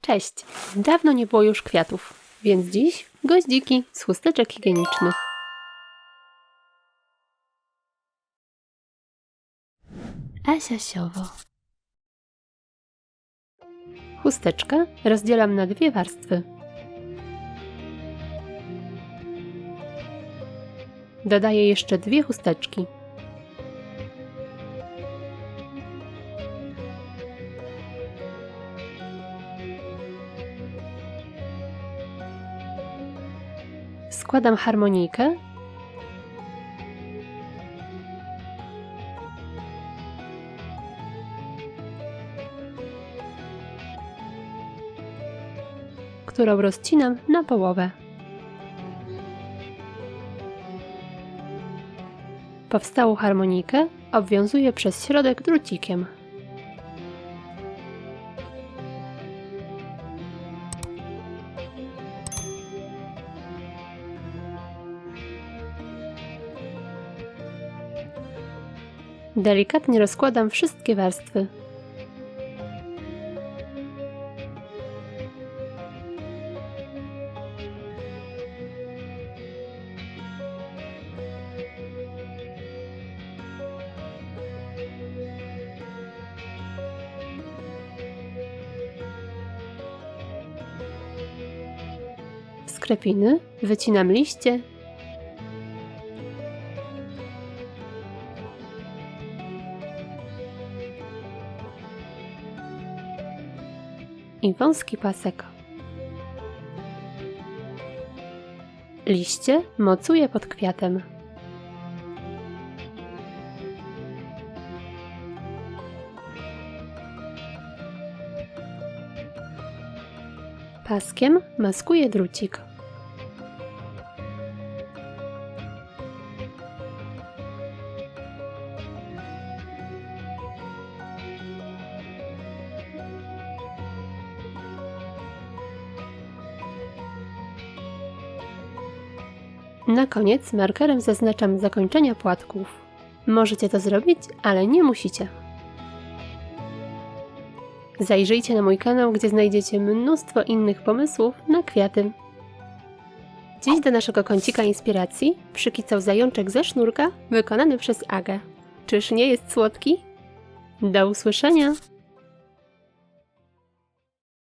Cześć! Dawno nie było już kwiatów, więc dziś goździki z chusteczek higienicznych. Asiasiowo. Chusteczkę rozdzielam na dwie warstwy. Dodaję jeszcze dwie chusteczki. Składam harmonijkę. Którą rozcinam na połowę. Powstałą harmonijkę obwiązuję przez środek drucikiem. Delikatnie rozkładam wszystkie warstwy. Z krepiny wycinam liście i wąski pasek. Liście mocuję pod kwiatem. Paskiem maskuję drucik. Na koniec markerem zaznaczam zakończenia płatków. Możecie to zrobić, ale nie musicie. Zajrzyjcie na mój kanał, gdzie znajdziecie mnóstwo innych pomysłów na kwiaty. Dziś do naszego kącika inspiracji przykicał zajączek ze sznurka wykonany przez Agę. Czyż nie jest słodki? Do usłyszenia!